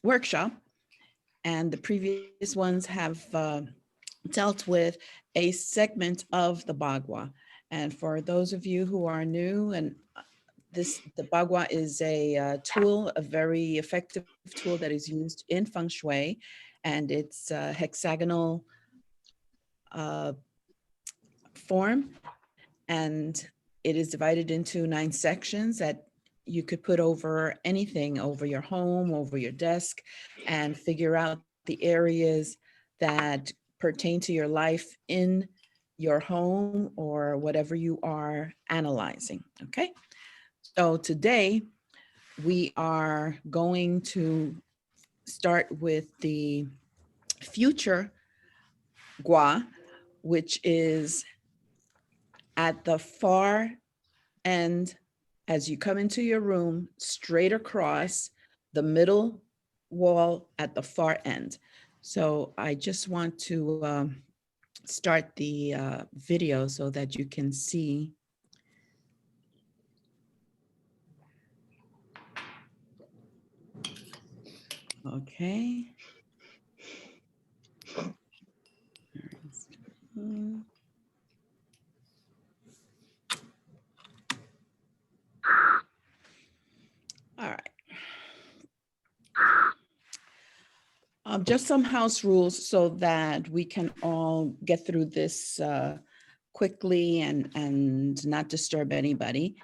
workshop, and the previous ones have dealt with a segment of the Bagua. And for those of you who are new, and the Bagua is a tool, a very effective tool that is used in Feng Shui, and it's a hexagonal form, and it is divided into 9 sections that you could put over anything, over your home, over your desk, and figure out the areas that pertain to your life in your home or whatever you are analyzing, okay? So today we are going to start with the future Gua, which is at the far end as you come into your room, straight across the middle wall at the far end. So I just want to start the video so that you can see. Okay. All right. Just some house rules so that we can all get through this quickly and not disturb anybody.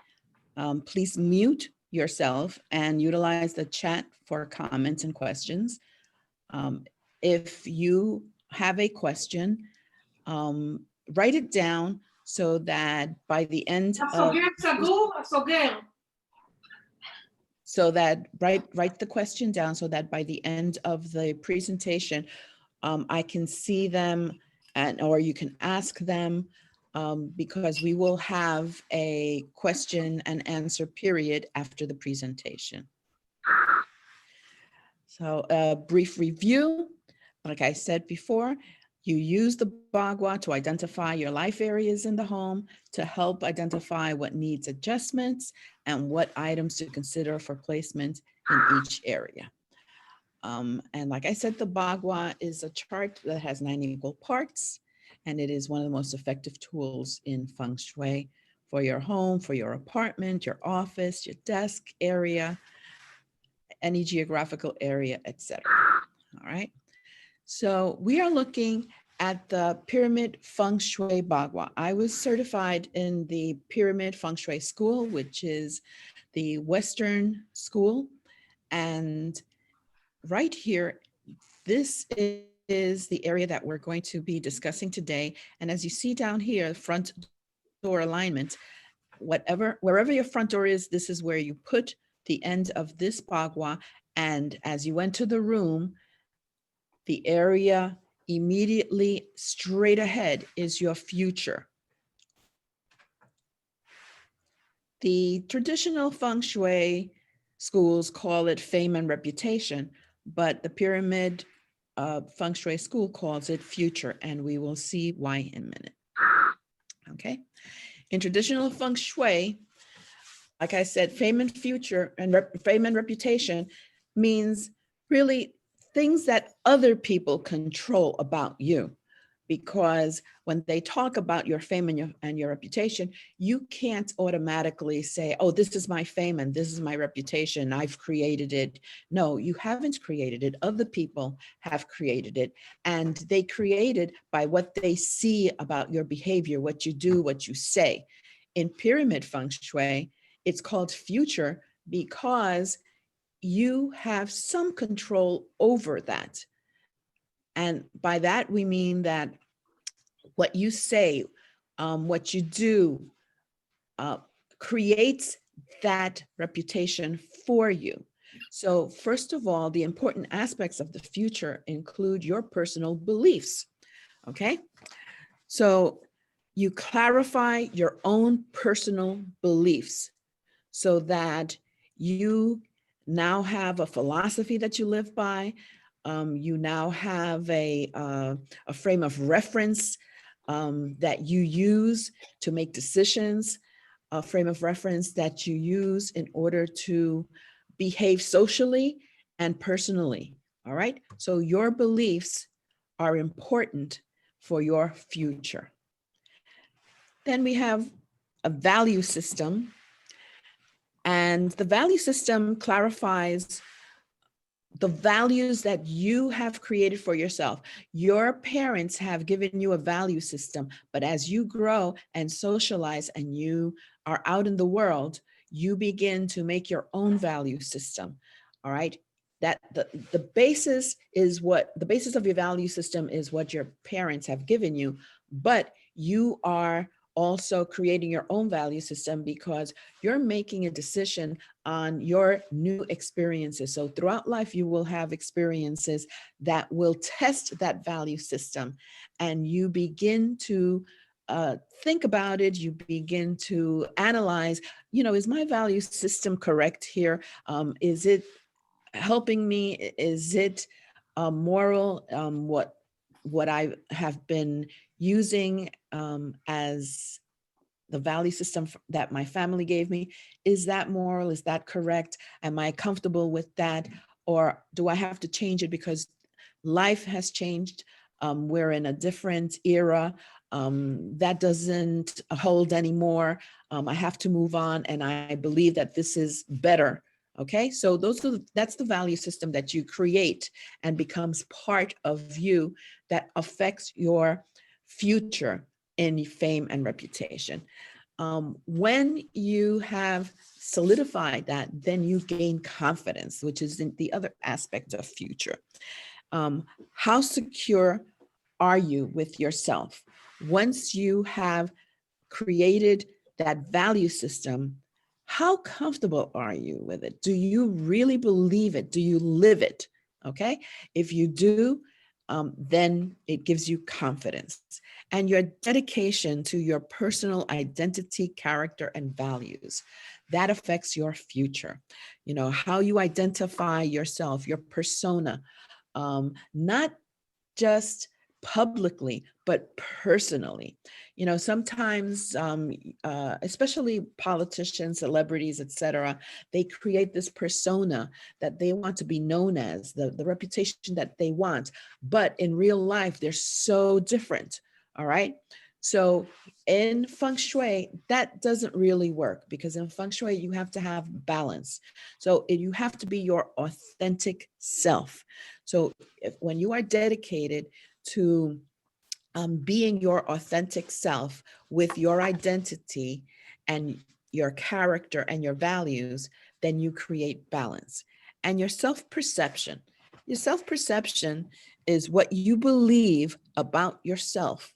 Please mute yourself and utilize the chat for comments and questions. If you have a question, write it down so that by the end of write the question down so that by the end of the presentation, I can see them or you can ask them because we will have a question and answer period after the presentation. So a brief review, like I said before, you use the Bagua to identify your life areas in the home to help identify what needs adjustments and what items to consider for placement in each area. And like I said, the Bagua is a chart that has 9 equal parts, and it is one of the most effective tools in Feng Shui for your home, for your apartment, your office, your desk area, any geographical area, etc. All right. So we are looking at the Pyramid Feng Shui Bagua. I was certified in the Pyramid Feng Shui School, which is the Western school. And right here, this is the area that we're going to be discussing today. And as you see down here, front door alignment, wherever your front door is, this is where you put the end of this Bagua. And as you enter the room, the area immediately straight ahead is your future. The traditional Feng Shui schools call it fame and reputation, but the Pyramid Feng Shui school calls it future, and we will see why in a minute. Okay. In traditional Feng Shui, like I said, fame and future and fame and reputation means really things that other people control about you, because when they talk about your fame and your reputation, you can't automatically say, oh, this is my fame and this is my reputation, I've created it. No, you haven't created it. Other people have created it, and they create it by what they see about your behavior, what you do, what you say. In Pyramid Feng Shui, it's called future because you have some control over that. And by that, we mean that what you say, what you do, creates that reputation for you. So first of all, the important aspects of the future include your personal beliefs, okay? So you clarify your own personal beliefs so that you now have a philosophy that you live by. You now have a frame of reference that you use to make decisions, a frame of reference that you use in order to behave socially and personally. All right. So your beliefs are important for your future. Then we have a value system. And the value system clarifies the values that you have created for yourself. Your parents have given you a value system, but as you grow and socialize and you are out in the world, you begin to make your own value system. All right. That the basis of your value system is what your parents have given you, but you are also creating your own value system because you're making a decision on your new experiences. So throughout life, you will have experiences that will test that value system, and you begin to think about it. You begin to analyze, is my value system correct here? Is it helping me? Is it moral? What I have been using as the value system that my family gave me, is that moral? Is that correct? Am I comfortable with that? Or do I have to change it because life has changed? We're in a different era. That doesn't hold anymore. I have to move on, and I believe that this is better. Okay, so that's the value system that you create and becomes part of you that affects your future in fame and reputation. When you have solidified that, then you gain confidence, which is the other aspect of future. How secure are you with yourself? Once you have created that value system, how comfortable are you with it? Do you really believe it? Do you live it? Okay. If you do, then it gives you confidence. And your dedication to your personal identity, character, and values, that affects your future. How you identify yourself, your persona, not just publicly, but personally. Sometimes, especially politicians, celebrities, etc., they create this persona that they want to be known as, the reputation that they want. But in real life, they're so different. All right. So in Feng Shui, that doesn't really work, because in Feng Shui, you have to have balance. So you have to be your authentic self. So when you are dedicated to being your authentic self with your identity and your character and your values, then you create balance. And your self-perception. Your self-perception is what you believe about yourself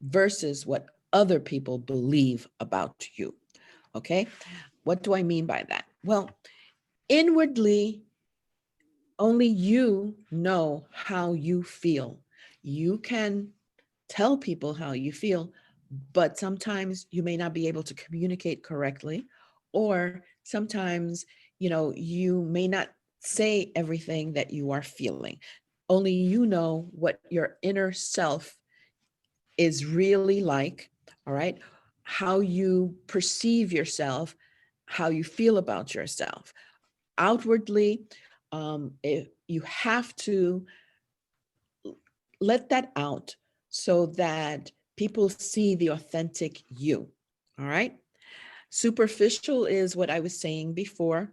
versus what other people believe about you. Okay? What do I mean by that? Well, inwardly, only you know how you feel. You can tell people how you feel, but sometimes you may not be able to communicate correctly, or sometimes, you may not say everything that you are feeling. Only you know what your inner self is really like, all right? How you perceive yourself, how you feel about yourself. Outwardly, if you have to let that out so that people see the authentic you. All right. Superficial is what I was saying before.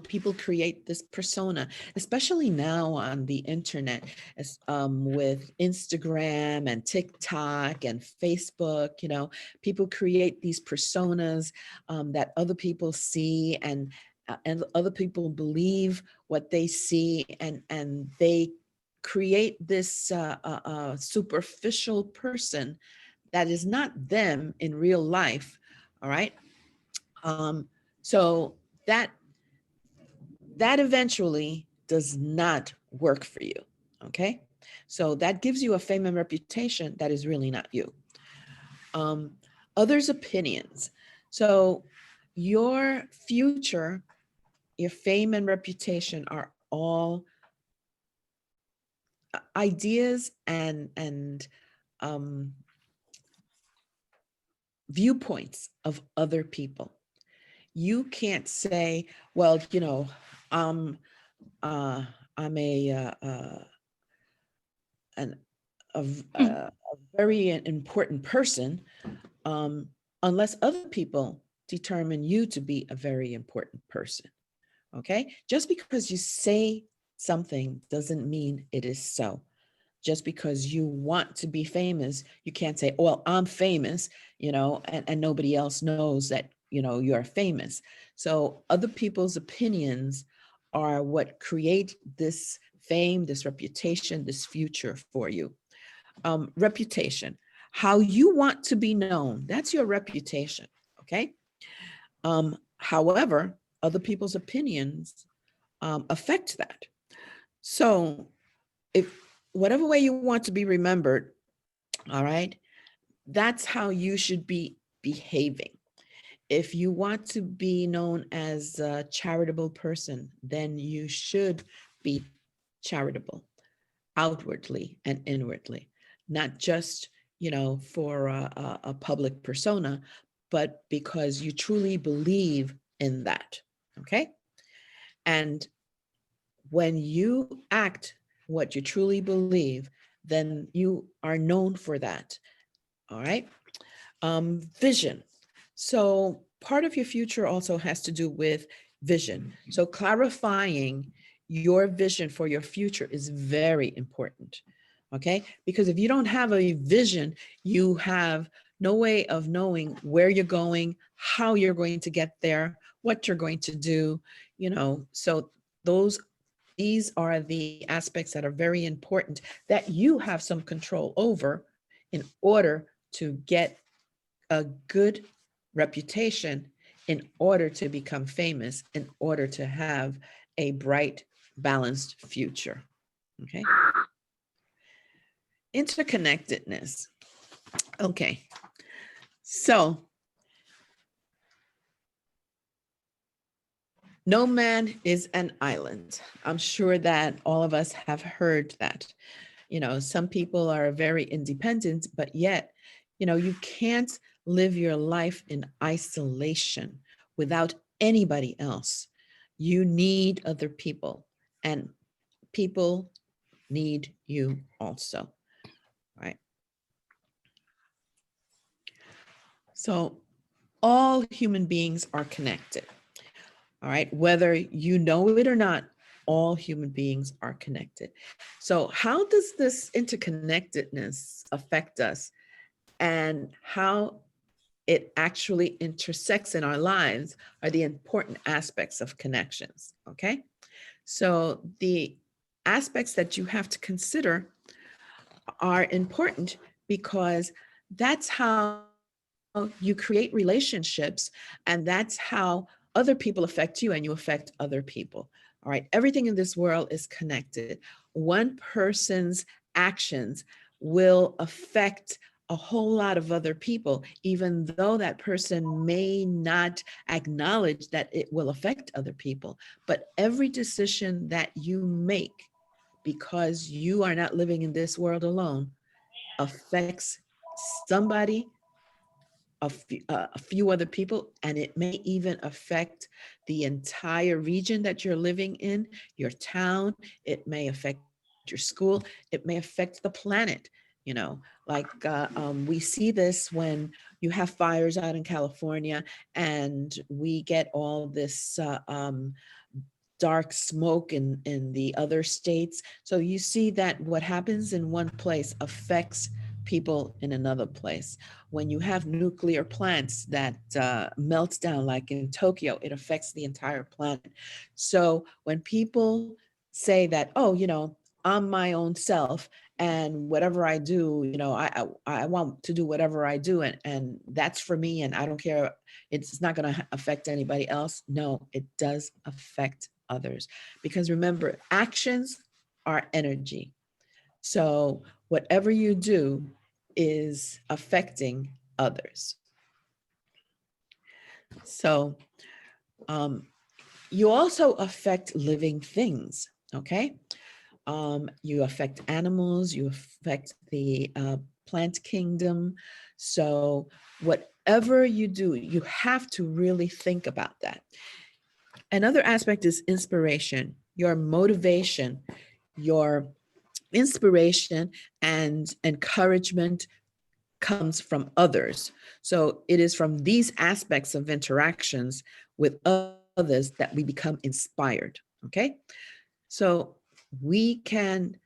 People create this persona, especially now on the internet, with Instagram and TikTok and Facebook. People create these personas that other people see, and other people believe what they see, and they create this superficial person that is not them in real life. All right. So that eventually does not work for you. Okay. So that gives you a fame and reputation that is really not you. Others' opinions. So your future, your fame and reputation are all ideas and viewpoints of other people. You can't say, well, you know, um, I'm an, a very important person, um, unless other people determine you to be a very important person. Okay? Just because you say something doesn't mean it is so. Just because you want to be famous, you can't say, well, I'm famous, you know, and nobody else knows that, you know, you're famous. So other people's opinions are what create this fame, this reputation, this future for you. Reputation, how you want to be known, that's your reputation, okay? However, other people's opinions affect that. So if whatever way you want to be remembered, all right, that's how you should be behaving. If you want to be known as a charitable person, then you should be charitable outwardly and inwardly, not just, you know, for a public persona, but because you truly believe in that. Okay. And when you act what you truly believe, then you are known for that. All right. Vision. So part of your future also has to do with vision. So clarifying your vision for your future is very important. Okay. Because if you don't have a vision, you have no way of knowing where you're going, how you're going to get there, what you're going to do, you know. So these are the aspects that are very important that you have some control over in order to get a good reputation, in order to become famous, in order to have a bright, balanced future. Okay. Interconnectedness. Okay. So no man is an island. I'm sure that all of us have heard that. You know, some people are very independent, but yet, you know, you can't live your life in isolation without anybody else. You need other people, and people need you also, right? So all human beings are connected, all right? Whether you know it or not, all human beings are connected. So how does this interconnectedness affect us, and how it actually intersects in our lives are the important aspects of connections, okay? So the aspects that you have to consider are important because that's how you create relationships, and that's how other people affect you and you affect other people. All right, everything in this world is connected. One person's actions will affect a whole lot of other people, even though that person may not acknowledge that it will affect other people. But every decision that you make, because you are not living in this world alone, affects somebody, a few other people, and it may even affect the entire region that you're living in, your town. It may affect your school. It may affect the planet. You know, like we see this when you have fires out in California, and we get all this dark smoke in the other states. So you see that what happens in one place affects people in another place. When you have nuclear plants that melt down, like in Tokyo, it affects the entire planet. So when people say that, oh, you know, I'm my own self, and whatever I do, you know, I want to do whatever I do, and that's for me, and I don't care, it's not going to affect anybody else. No, it does affect others, because remember, actions are energy. So whatever you do is affecting others. So you also affect living things, okay? You affect animals, you affect the plant kingdom. So whatever you do, you have to really think about that. Another aspect is inspiration, your motivation, your inspiration and encouragement comes from others. So it is from these aspects of interactions with others that we become inspired. Okay. So we can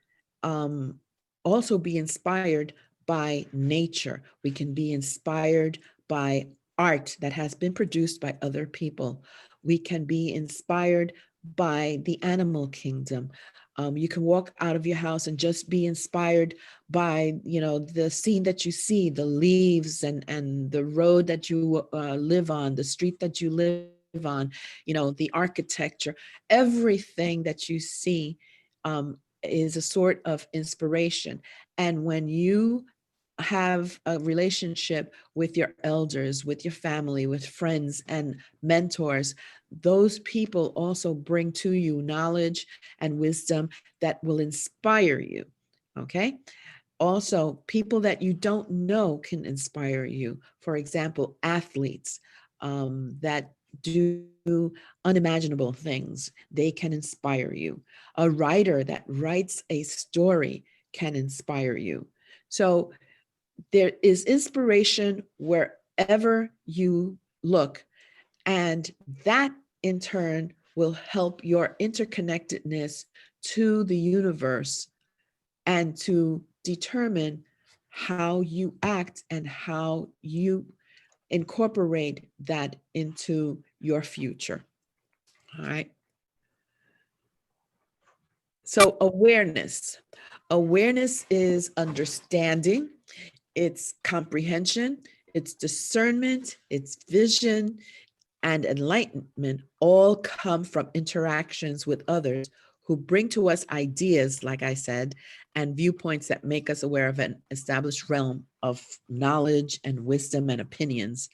also be inspired by nature. We can be inspired by art that has been produced by other people. We can be inspired by the animal kingdom. You can walk out of your house and just be inspired by, you know, the scene that you see, the leaves and the road that you live on, the street that you live on, you know, the architecture, everything that you see is a sort of inspiration. And when you have a relationship with your elders, with your family, with friends and mentors, those people also bring to you knowledge and wisdom that will inspire you. Okay. Also, people that you don't know can inspire you. For example, athletes that do unimaginable things, they can inspire you. A writer that writes a story can inspire you. So there is inspiration wherever you look, and that in turn will help your interconnectedness to the universe and to determine how you act and how you incorporate that into your future. All right. So awareness. Awareness is understanding, it's comprehension, it's discernment, it's vision, and enlightenment all come from interactions with others who bring to us ideas, like I said, and viewpoints that make us aware of an established realm of knowledge and wisdom and opinions,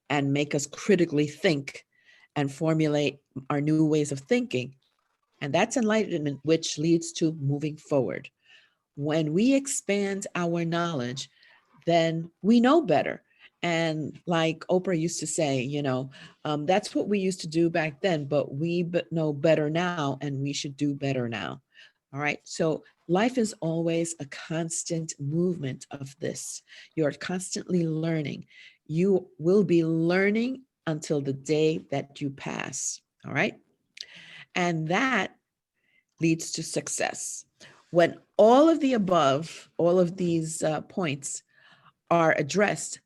and make us critically think and formulate our new ways of thinking. And that's enlightenment, which leads to moving forward. When we expand our knowledge, then we know better. And like Oprah used to say, you know, that's what we used to do back then, but we know better now and we should do better now. All right. So life is always a constant movement of this. You're constantly learning. You will be learning until the day that you pass. All right. And that leads to success. When all of the above, all of these points are addressed,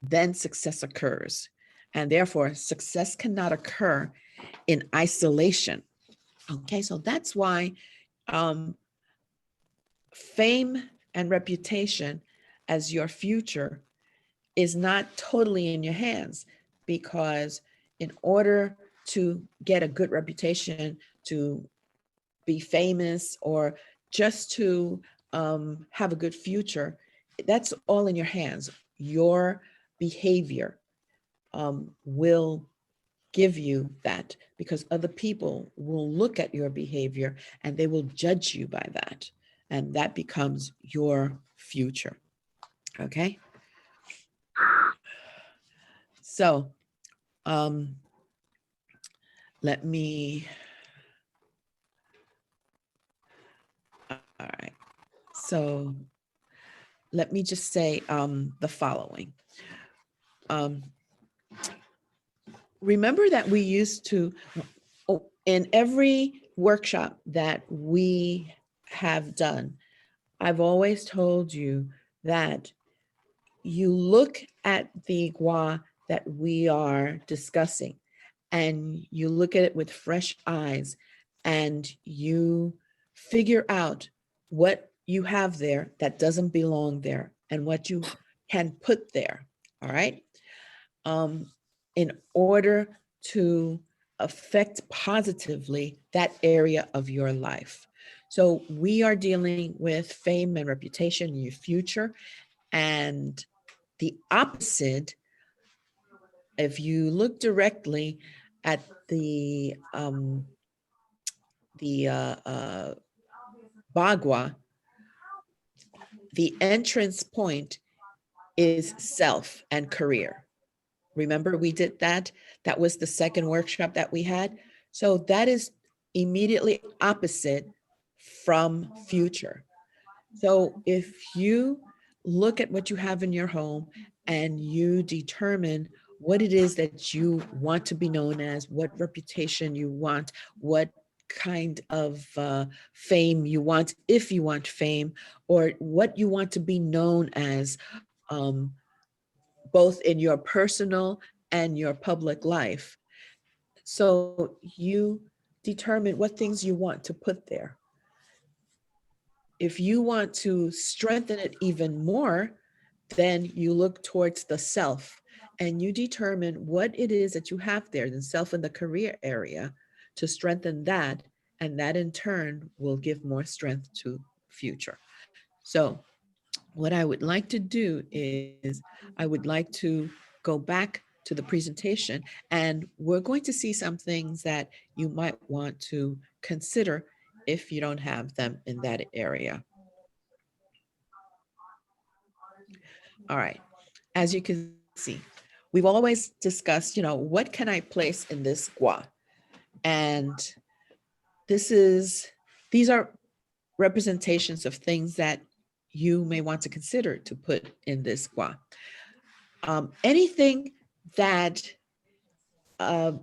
then success occurs. And therefore, success cannot occur in isolation. Okay, so that's why um, fame and reputation as your future is not totally in your hands, because in order to get a good reputation, to be famous, or just to have a good future, that's all in your hands. Your behavior will give you that, because other people will look at your behavior and they will judge you by that. And that becomes your future. Okay. So let me, all right. So let me just say the following. Remember that we used to, in every workshop that we have done, I've always told you that you look at the gua that we are discussing and you look at it with fresh eyes and you figure out what you have there that doesn't belong there and what you can put there. All right. In order to affect positively that area of your life. So we are dealing with fame and reputation in your future. And the opposite, if you look directly at the Bagua, the entrance point is self and career. Remember we did that? That was the second workshop that we had. So that is immediately opposite from future. So if you look at what you have in your home and you determine what it is that you want to be known as, what reputation you want, what kind of fame you want, if you want fame, or what you want to be known as, um, both in your personal and your public life. So you determine what things you want to put there. If you want to strengthen it even more, then you look towards the self and you determine what it is that you have there, the self in the career area, to strengthen that. And that in turn will give more strength to future. So what I would like to do is I would like to go back to the presentation, and we're going to see some things that you might want to consider if you don't have them in that area. All right, as you can see, we've always discussed, what can I place in this gua? And these are representations of things that you may want to consider to put in this gua. Anything that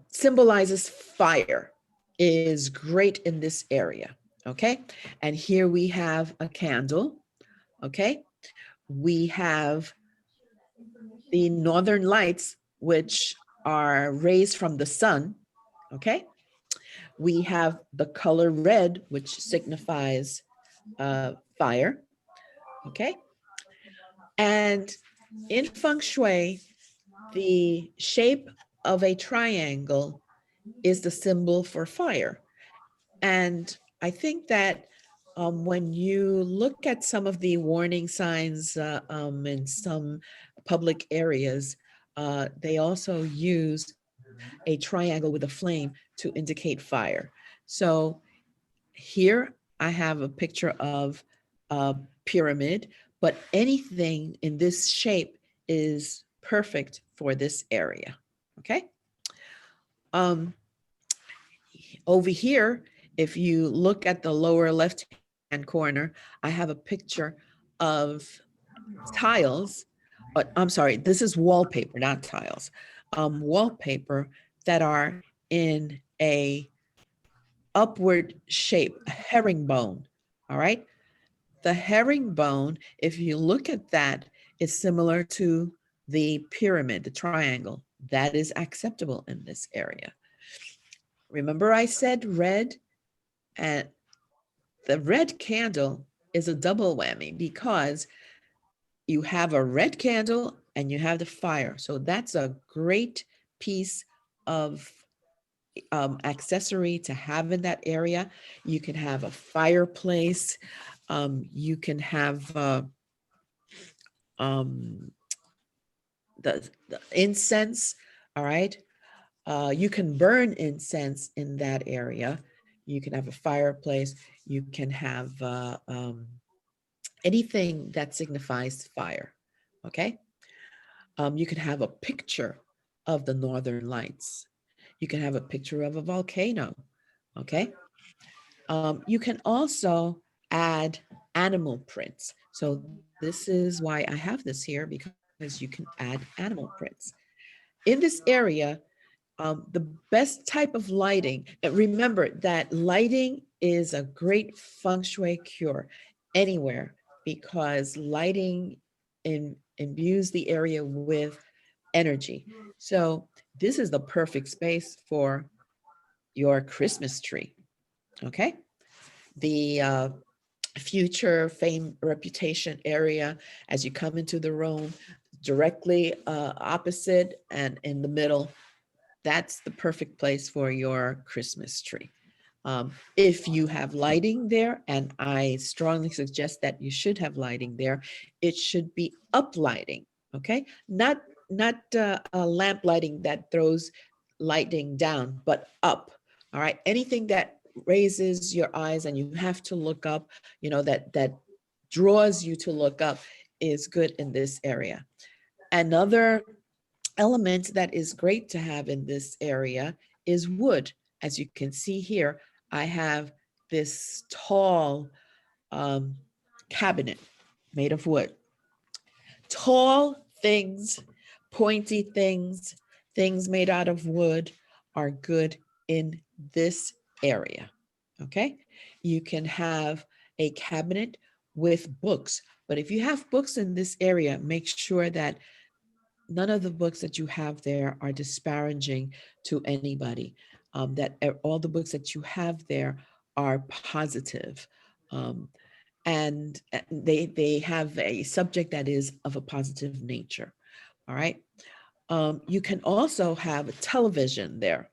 symbolizes fire is great in this area, okay? And here we have a candle, okay? We have the northern lights, which are rays from the sun, okay? We have the color red, which signifies fire, okay? And in Feng Shui, the shape of a triangle is the symbol for fire. And I think that when you look at some of the warning signs in some public areas, they also use a triangle with a flame to indicate fire. So here I have a picture of a pyramid, but anything in this shape is perfect for this area, okay? Over here, if you look at the lower left-hand corner, I have a picture of tiles. I'm sorry, this is wallpaper, not tiles. Wallpaper that are in a upward shape, a herringbone, all right? The herringbone, if you look at that, is similar to the pyramid, the triangle. That is acceptable in this area. Remember I said red, and the red candle is a double whammy because you have a red candle and you have the fire. So that's a great piece of accessory to have in that area. You can have a fireplace. You can have the incense, all right? You can burn incense in that area. You can have a fireplace. You can have anything that signifies fire, okay? You can have a picture of the northern lights. You can have a picture of a volcano, okay? You can also add animal prints. So this is why I have this here, because you can add animal prints. In this area, the best type of lighting, and remember that lighting is a great feng shui cure anywhere, because lighting imbues the area with energy. So this is the perfect space for your Christmas tree, okay? The future fame reputation area, as you come into the room, directly opposite and in the middle, that's the perfect place for your Christmas tree. If you have lighting there, and I strongly suggest that you should have lighting there, it should be up lighting, okay? Not a lamp lighting that throws lighting down, but up, all right? Anything that raises your eyes and you have to look up, that draws you to look up is good in this area. Another element that is great to have in this area is wood. As you can see here, I have this tall um, cabinet made of wood. Tall things, pointy things, things made out of wood are good in this area. Okay. You can have a cabinet with books, but if you have books in this area, make sure that none of the books that you have there are disparaging to anybody, that all the books that you have there are positive. Um, and they have a subject that is of a positive nature. All right. You can also have a television there.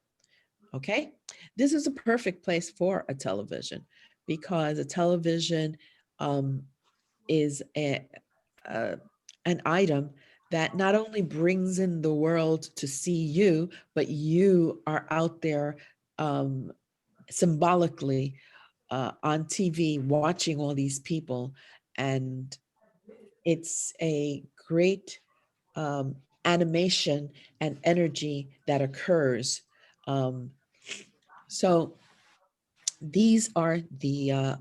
Okay. This is a perfect place for a television because a television um, is a, an item that not only brings in the world to see you, but you are out there um, symbolically on TV watching all these people. And it's a great animation and energy that occurs. Um, so these are the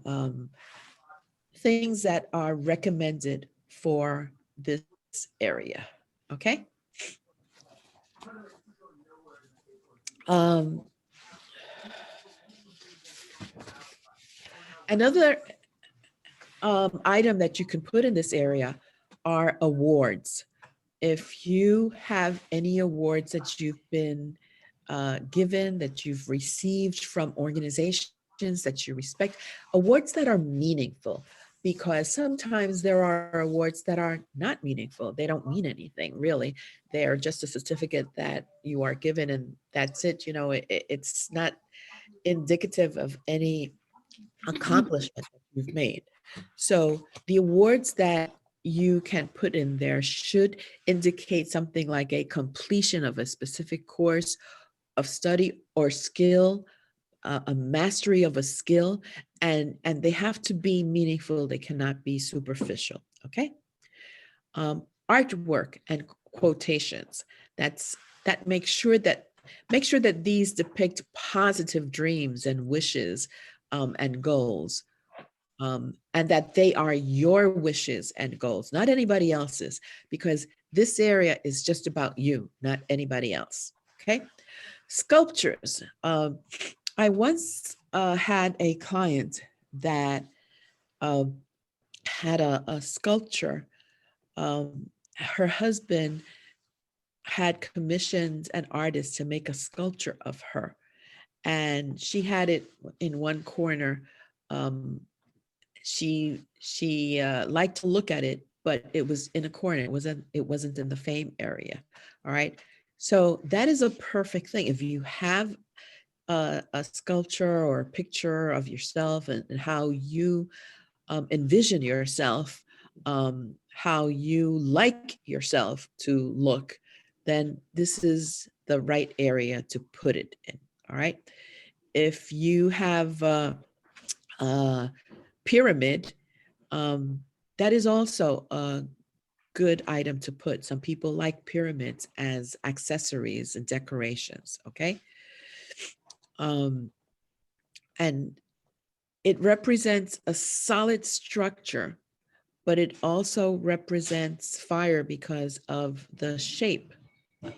things that are recommended for this area. Okay. Um, another item that you can put in this area are awards. If you have any awards that you've been given, that you've received from organizations that you respect, awards that are meaningful, because sometimes there are awards that are not meaningful. They don't mean anything, really. They are just a certificate that you are given and that's it. You know, it's not indicative of any accomplishment that you've made. So the awards that you can put in there should indicate something like a completion of a specific course of study or skill, a mastery of a skill, and they have to be meaningful. They cannot be superficial. Okay. Artwork and quotations. That make sure that these depict positive dreams and wishes and goals, and that they are your wishes and goals, not anybody else's, because this area is just about you, not anybody else. Okay. Sculptures. I once had a client that uh, had a sculpture. Her husband had commissioned an artist to make a sculpture of her, and she had it in one corner. Um, she liked to look at it, but it was in a corner. It wasn't in the fame area. All right. So that is a perfect thing. If you have a sculpture or a picture of yourself and how you envision yourself, how you like yourself to look, then this is the right area to put it in. All right. If you have a pyramid, that is also a good item to put. Some people like pyramids as accessories and decorations. Okay. Um, and it represents a solid structure, but it also represents fire because of the shape.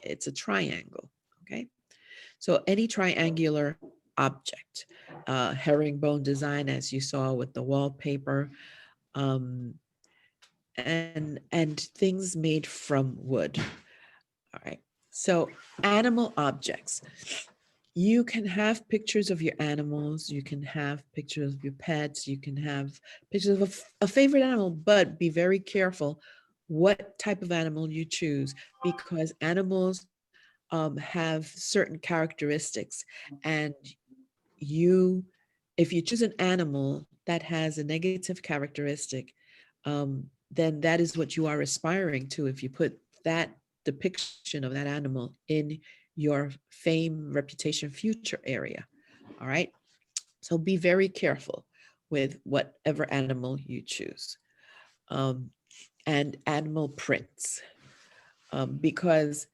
It's a triangle. Okay. So any triangular object, herringbone design, as you saw with the wallpaper, um, and things made from wood. All right. So animal objects. You can have pictures of your animals. You can have pictures of your pets. You can have pictures of a favorite animal, but be very careful what type of animal you choose, because animals have certain characteristics, and you, if you choose an animal that has a negative characteristic, then that is what you are aspiring to if you put that depiction of that animal in your fame, reputation, future area. All right. So be very careful with whatever animal you choose. Um, and animal prints, because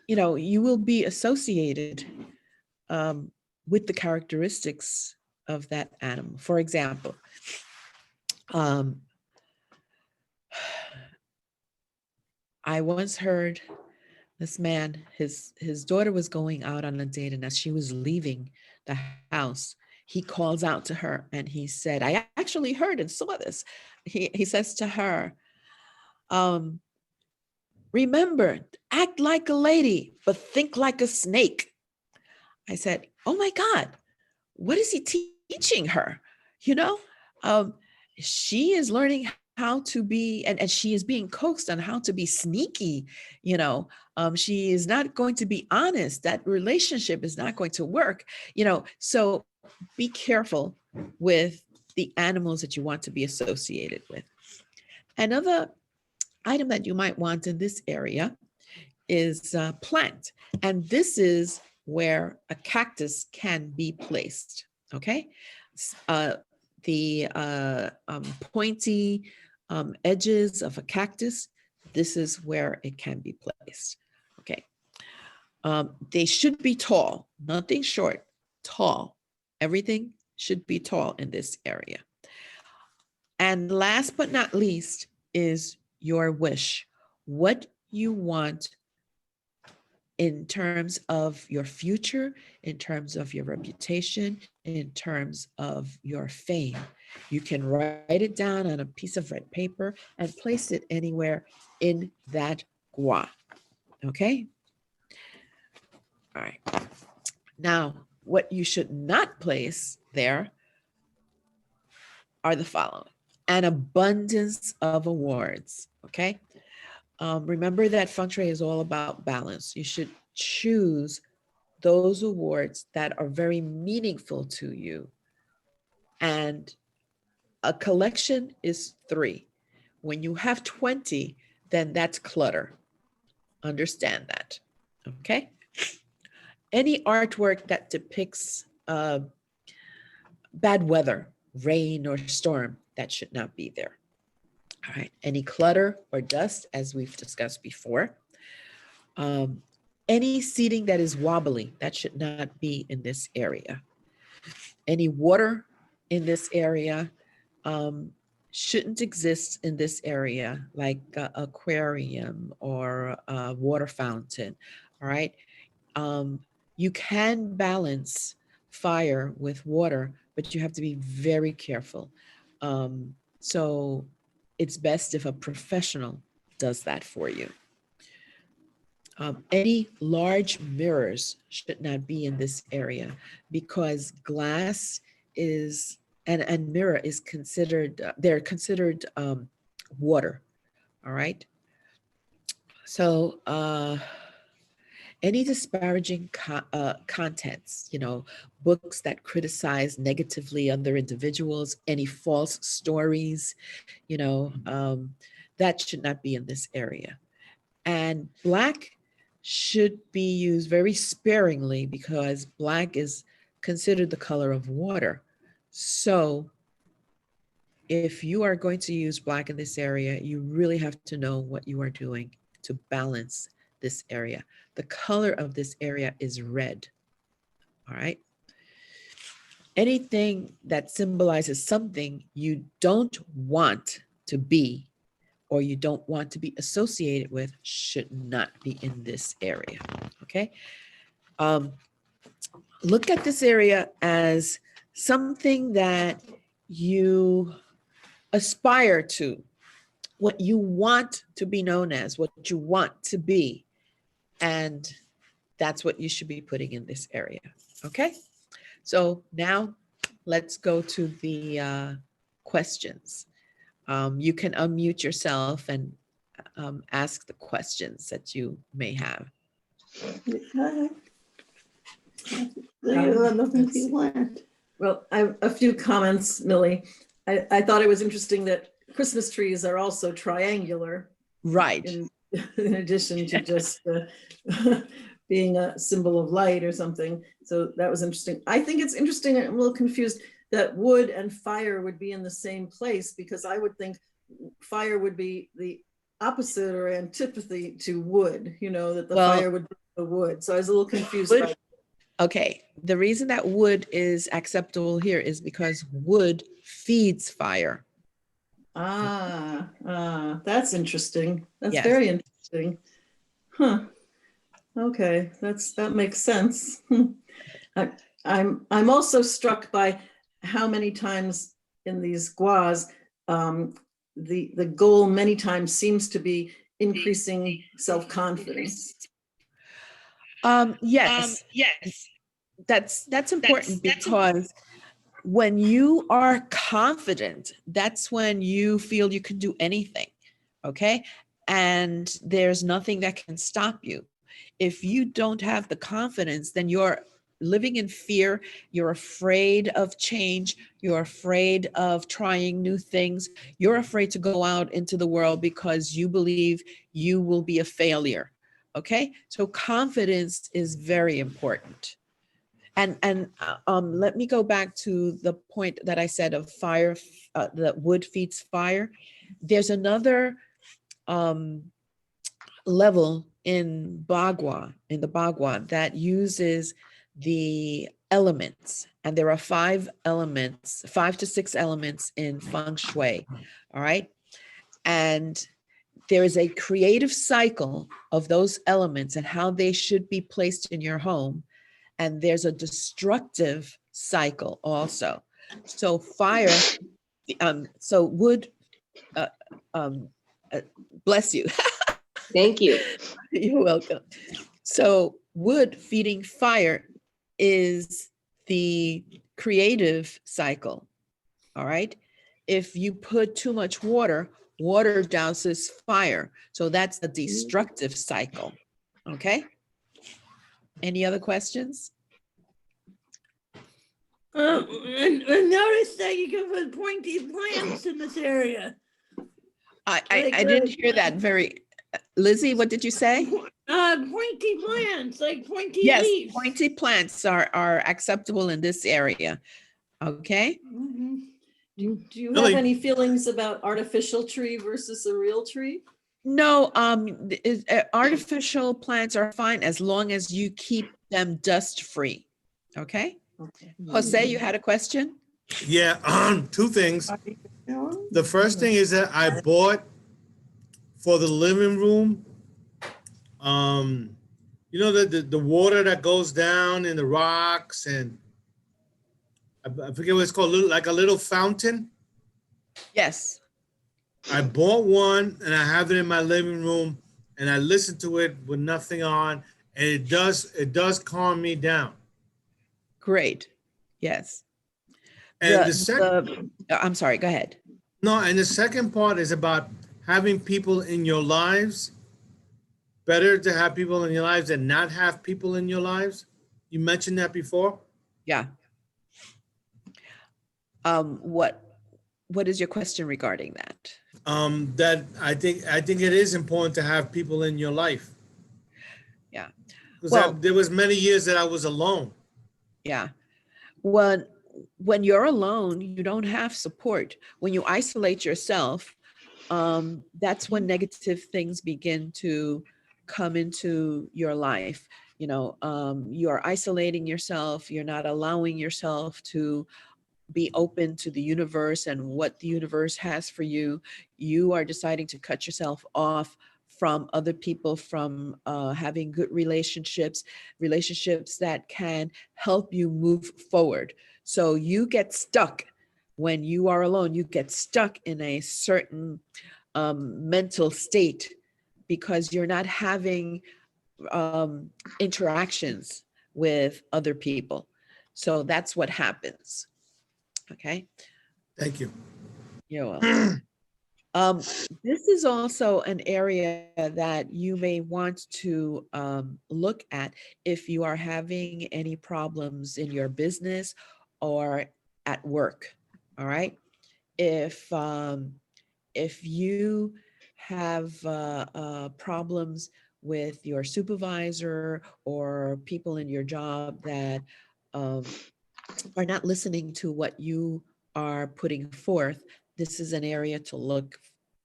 you know, you will be associated with the characteristics of that animal. For example, um, I once heard this man, his daughter was going out on a date, and as she was leaving the house, he calls out to her and he said, I actually heard and saw this. He says to her, um, remember, act like a lady, but think like a snake. I said, oh my God, what is he teaching her? You know, um, she is learning how to be, and she is being coaxed on how to be sneaky. You know, she is not going to be honest. That relationship is not going to work. You know, so be careful with the animals that you want to be associated with. Another item that you might want in this area is plant. And this is where a cactus can be placed, okay? The pointy edges of a cactus, this is where it can be placed, okay? They should be tall, nothing short, tall. Everything should be tall in this area. And last but not least is your wish. What you want in terms of your future, in terms of your reputation, in terms of your fame. You can write it down on a piece of red paper and place it anywhere in that gua, okay? All right. Now, what you should not place there are the following: an abundance of awards, okay? Remember that Feng Shui is all about balance. You should choose those awards that are very meaningful to you. And a collection is 3. When you have 20, then that's clutter. Understand that, okay? Any artwork that depicts bad weather, rain or storm, that should not be there. All right, any clutter or dust, as we've discussed before. Any seating that is wobbly, that should not be in this area. Any water in this area shouldn't exist in this area, like aquarium or a water fountain, all right? You can balance fire with water, but you have to be very careful. So it's best if a professional does that for you. Any large mirrors should not be in this area, because glass is, and mirror is considered, they're considered water, all right? So any disparaging contents, you know, books that criticize negatively other individuals, any false stories, you know, that should not be in this area. And black should be used very sparingly, because black is considered the color of water. So if you are going to use black in this area, you really have to know what you are doing to balance this area. The color of this area is red, all right? Anything that symbolizes something you don't want to be, or you don't want to be associated with, should not be in this area, okay? Look at this area as something that you aspire to, what you want to be known as, what you want to be, and that's what you should be putting in this area, okay? So now let's go to the questions. You can unmute yourself and ask the questions that you may have. Well, I have a few comments, Millie. I thought it was interesting that Christmas trees are also triangular. Right. In addition to just being a symbol of light or something. So that was interesting. I think it's interesting, I'm a little confused, that wood and fire would be in the same place, because I would think fire would be the opposite or antipathy to wood, you know, that the Well, fire would be the wood. So I was a little confused wood, by okay, the reason that wood is acceptable here is because wood feeds fire. That's interesting. That's Yes. very interesting. Huh. Okay, that makes sense. I, I'm also struck by how many times in these guas, the goal many times seems to be increasing self-confidence. Yes, Yes, that's important because when you are confident, that's when you feel you can do anything. Okay. And there's nothing that can stop you. If you don't have the confidence, then you're living in fear. You're afraid of change. You're afraid of trying new things. You're afraid to go out into the world because you believe you will be a failure. Okay. So confidence is very important. And let me go back to the point that I said of fire, that wood feeds fire. There's another level in Bagua, in the Bagua, that uses the elements. And there are 5 elements, 5 to 6 elements in Feng Shui. All right. And there is a creative cycle of those elements and how they should be placed in your home. And there's a destructive cycle also. So fire, so wood, uh, um, bless you. thank you. You're welcome. So wood feeding fire is the creative cycle. All right. If you put too much water, water douses fire. So that's the destructive cycle. Okay. Any other questions? And notice that you can put pointy plants in this area. I didn't hear that very, Lizzie, what did you say? Pointy plants, like pointy Yes, leaves. pointy plants are acceptable in this area. Okay. Mhm. Do you have Really? any feelings about artificial tree versus a real tree? No, artificial plants are fine as long as you keep them dust free. Okay. Okay. Jose, you had a question? Yeah, 2 things. No? The first thing is that I bought for the living room, you know, the water that goes down in the rocks, and I forget what it's called, like a little fountain. Yes. I bought one and I have it in my living room, and I listen to it with nothing on, and it does calm me down. Great. Yes. And the second, I'm sorry, go ahead. no, and the second part is about having people in your lives. Better to have people in your lives than not have people in your lives. You mentioned that before. Yeah. What is your question regarding that? That I think it is important to have people in your life. Yeah. Because Well, there was many years that I was alone. yeah. When you're alone, you don't have support. When you isolate yourself, that's when negative things begin to come into your life. You know, you're isolating yourself. You're not allowing yourself to be open to the universe and what the universe has for you. You are deciding to cut yourself off from other people, from having good relationships that can help you move forward. So you get stuck when you are alone. You get stuck in a certain mental state because you're not having interactions with other people. So that's what happens. Okay. Thank you. You're welcome. This is also an area that you may want to look at if you are having any problems in your business or at work. All right. If you have problems with your supervisor or people in your job that are not listening to what you are putting forth, this is an area to look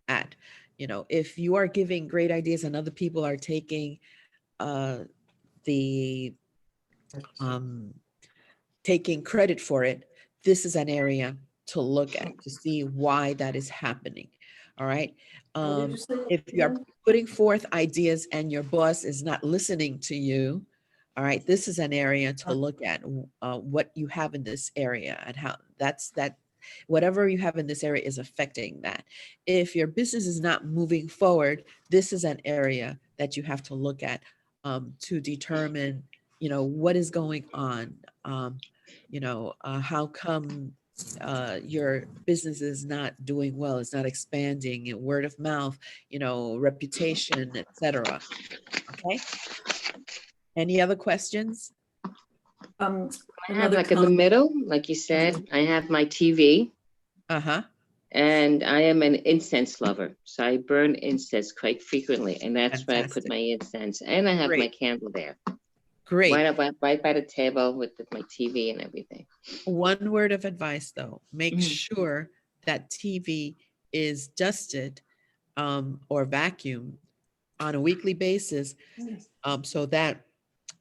at. if you are giving great ideas and other people are taking the taking credit for it, this is an area to look at to see why that is happening. All right. What did you say? If you're putting forth ideas and your boss is not listening to you, all right, this is an area to look at what you have in this area and how whatever you have in this area is affecting that. If your business is not moving forward, this is an area that you have to look at to determine, what is going on. How come your business is not doing well, it's not expanding, word of mouth, reputation, etc. Okay. Any other questions? Um, I have another like in the comment. middle, like you said, I have my TV Uh-huh. and I am an incense lover. So I burn incense quite frequently and that's where I put Fantastic. my incense and I have my Great. candle there. Great. Right by the table with my TV and everything. One word of advice though, make Mhm. sure that TV is dusted or vacuumed on a weekly basis so that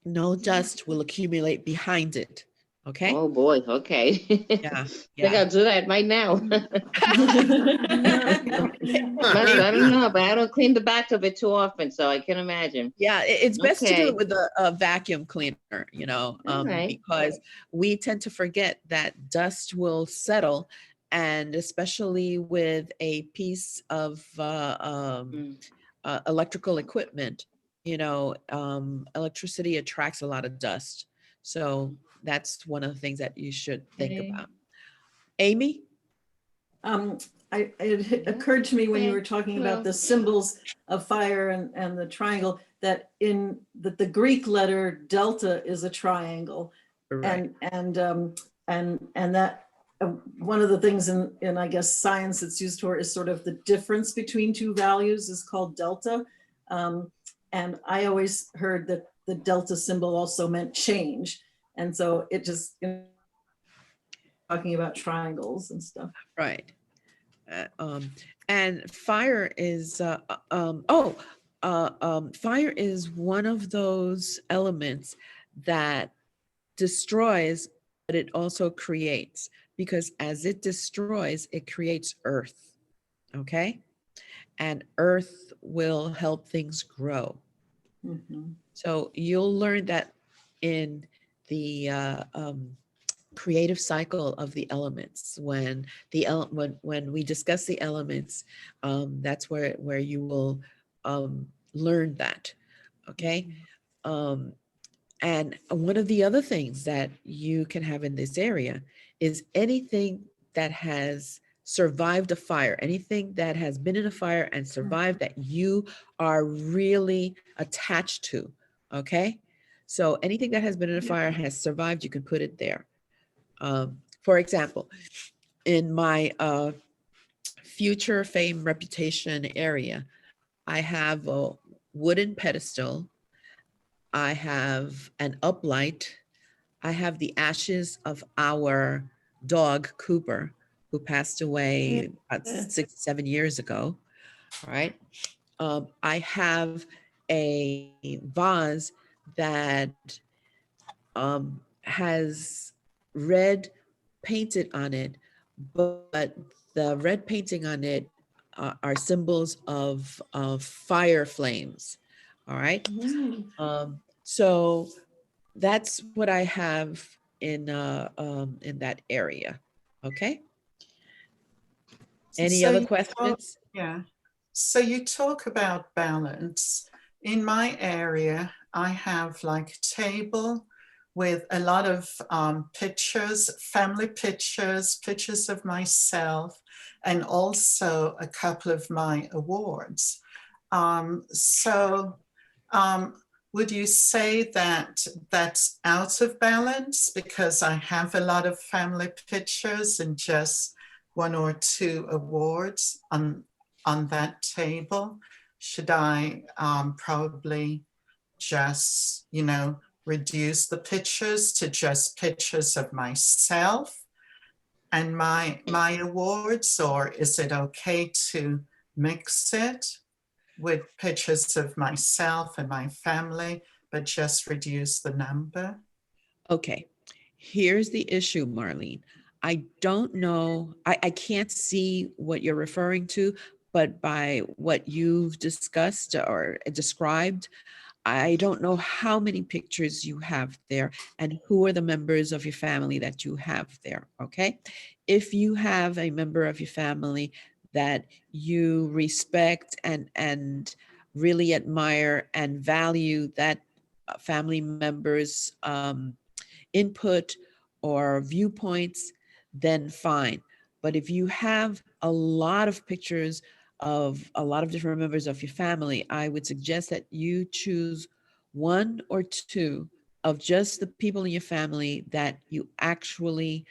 no dust will accumulate behind it. Okay. Oh boy, okay. Yeah. Think Yeah. I'll do that right now. I don't know, but I don't clean the back of it too often, so I can imagine. Yeah, it's best to do Okay. it with a vacuum cleaner, All right. because we tend to forget that dust will settle, and especially with a piece of electrical equipment, electricity attracts a lot of dust. So that's one of the things that you should think Okay. about. Amy? It occurred to me when you Okay. were talking Well. about the symbols of fire and the triangle, that the Greek letter delta is a triangle. Right. And that one of the things in I guess science it's used for is sort of the difference between two values is called delta. And I always heard that the delta symbol also meant change. And so it just, talking about triangles and stuff. Right. And fire is fire is one of those elements that destroys, but it also creates, because as it destroys, it creates earth. Okay. And earth will help things grow. Mhm. So you'll learn that in the creative cycle of the elements. When we discuss the elements, that's where you will learn that. Okay. And one of the other things that you can have in this area is anything that has survived a fire, anything that has been in a fire and survived that you are really attached to. Okay. So anything that has been in a fire has survived, you can put it there. For example, in my future fame reputation area, I have a wooden pedestal. I have an uplight. I have the ashes of our dog, Cooper, who passed away about 6-7 years ago. All right. I have a vase that has red painted on it, but the red painting on it are symbols of fire flames. All right. So that's what I have in that area. Okay. Any So other you questions? Yeah. So you talk about balance. In my area, I have like a table with a lot of pictures, family pictures, pictures of myself, and also a couple of my awards. Would you say that that's out of balance because I have a lot of family pictures and just 1 or 2 awards on that table? Should I probably just, reduce the pictures to just pictures of myself and my awards, or is it okay to mix it with pictures of myself and my family, but just reduce the number? Okay, here's the issue, Marlene. I don't know, I can't see what you're referring to, but by what you've discussed or described, I don't know how many pictures you have there and who are the members of your family that you have there, okay? If you have a member of your family that you respect and really admire and value that family member's input or viewpoints, then fine. But if you have a lot of pictures of a lot of different members of your family, I would suggest that you choose one or two of just the people in your family that you actually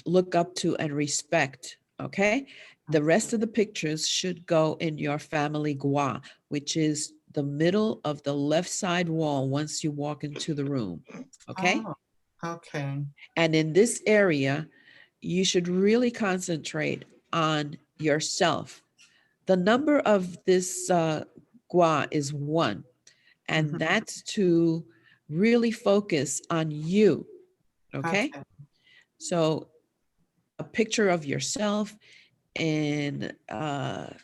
look up to and respect, okay? The rest of the pictures should go in your family gua, which is the middle of the left side wall once you walk into the room, okay? Oh, okay. And in this area, you should really concentrate on yourself. The number of this gua is 1, and Mhm. that's to really focus on you, okay? Okay. So a picture of yourself in a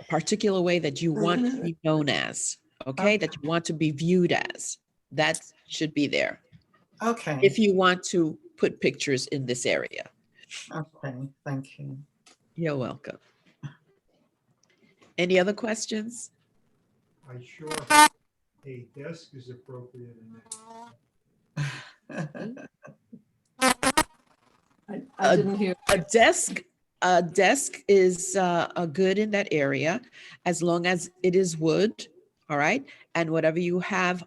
particular way that you want to be known as, okay? That you want to be viewed as, that should be there. Okay. If you want to put pictures in this area. Okay. Thank you. You're welcome. Any other questions? I sure a desk is appropriate in there. I didn't hear. A desk is good in that area as long as it is wood, all right? And whatever you have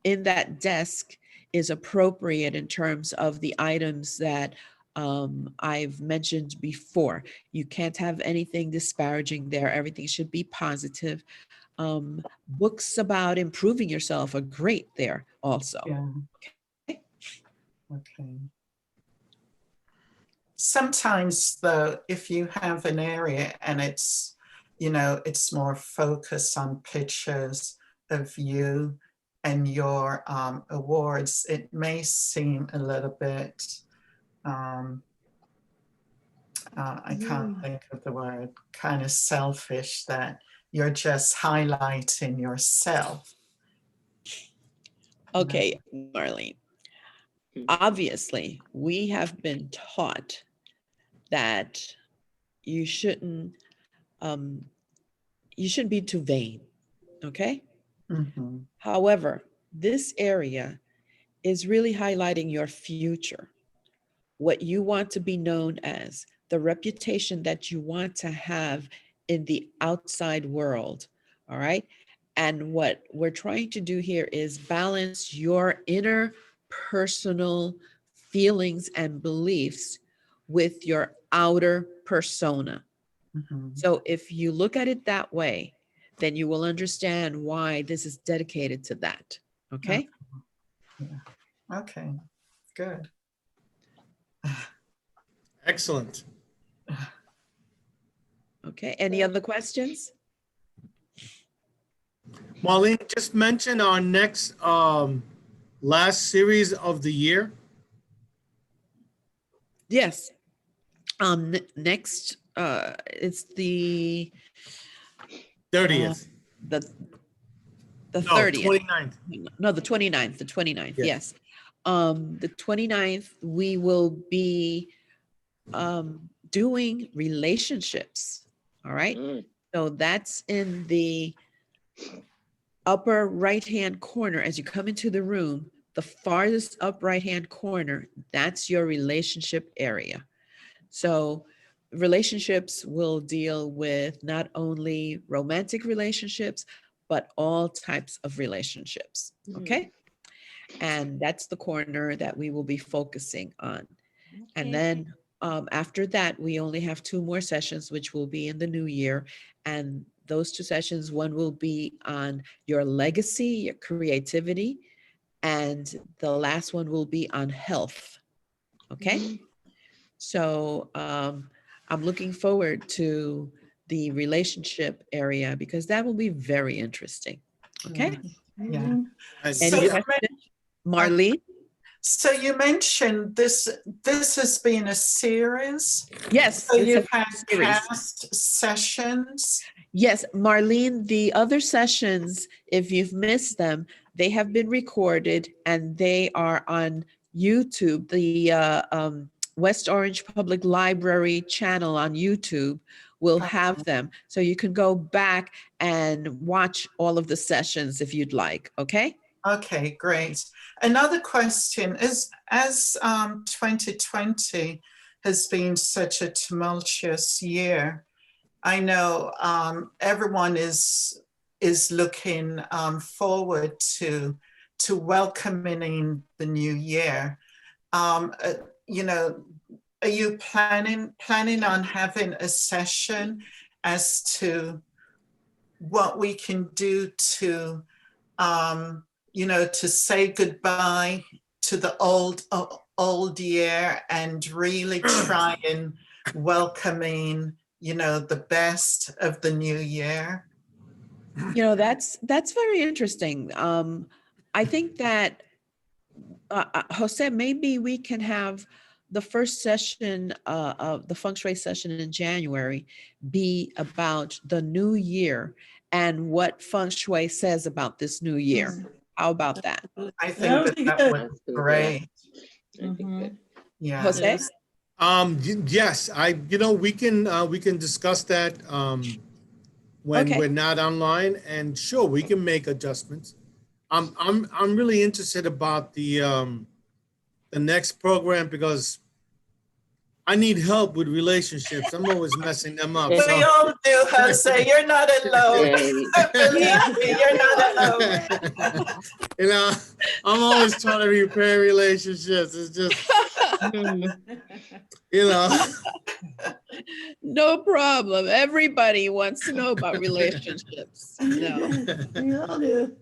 in that desk is appropriate in terms of the items that I've mentioned before. You can't have anything disparaging there. Everything should be positive. Books about improving yourself are great there also. Yeah. Okay. Sometimes though, if you have an area and it's, you know, it's more focused on pictures of you and your awards, it may seem a little bit, I can't think of the word, kind of selfish, that you're just highlighting yourself. Okay, Marlene. Obviously, we have been taught that you shouldn't be too vain, okay? Mhm. However, this area is really highlighting your future, what you want to be known as, the reputation that you want to have in the outside world, all right? And what we're trying to do here is balance your inner personal feelings and beliefs with your outer persona. Mhm. So if you look at it that way, then you will understand why this is dedicated to that, okay? Okay, good. Excellent. Okay, any other questions? Marlene, just mention our next last series of the year. Yes. Next, it's the 30th. the the No, 30th. 29th. No, the 29th, the 29th, Yeah. yes. The 29th, we will be doing relationships, all right? Mm. So that's in the upper right-hand corner. As you come into the room, the farthest up right-hand corner, that's your relationship area. So relationships will deal with not only romantic relationships, but all types of relationships, okay? And that's the corner that we will be focusing on. And then after that, we only have 2 more sessions, which will be in the new year. And those 2 sessions, one will be on your legacy, your creativity, and the last one will be on health, okay? So I'm looking forward to the relationship area, because that will be very interesting. Okay. Yeah. And So, Any yeah, questions? Marlene? so you mentioned this has been a series. Yes. So this you've is had a series. past sessions. Yes, Marlene, the other sessions, if you've missed them, they have been recorded and they are on YouTube. The West Orange Public Library channel on YouTube will have them. So you can go back and watch all of the sessions if you'd like, okay? Okay, great. Another question is, as 2020 has been such a tumultuous year, I know everyone is looking forward to welcoming the new year. You know, are you planning on having a session as to what we can do to you know, to say goodbye to the old year and really try and welcoming, you know, the best of the new year? You know, that's very interesting. I think that Jose, maybe we can have the first session of the Feng Shui session in January be about the new year and what Feng Shui says about this new year. How about that? I That think would be that good. would That's be good, great. That'd be good. Yeah. Jose? Yes. yes, we can discuss that when Okay. we're not online, and sure, we can make adjustments. I'm really interested about the next program because I need help with relationships. I'm always messing them up. We So all do, Jose. You're not alone. Yeah. Believe me, you're not alone. you know, I'm always trying to repair relationships. It's just, you know. No problem. Everybody wants to know about relationships. No. We all do.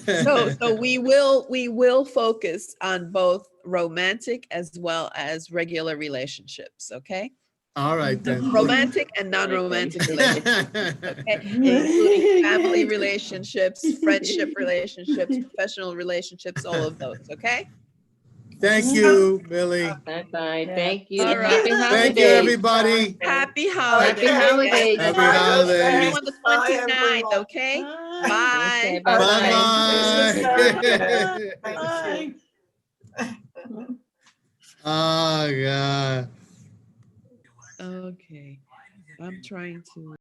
So we will focus on both romantic as well as regular relationships, okay? All right then. Romantic and non-romantic relationships, okay? Including family relationships, friendship relationships, professional relationships, all of those, okay? Thank you, Millie. Bye-bye. Yeah. Thank you. All And right. happy Thank holidays. you, everybody. Happy holidays. Happy holidays. Happy Bye, holidays. See you Jose. on the Bye, 29th, everyone. okay? Okay, Bye. bye-bye. Bye-bye. Thank you. Oh, God. Okay. I'm trying to.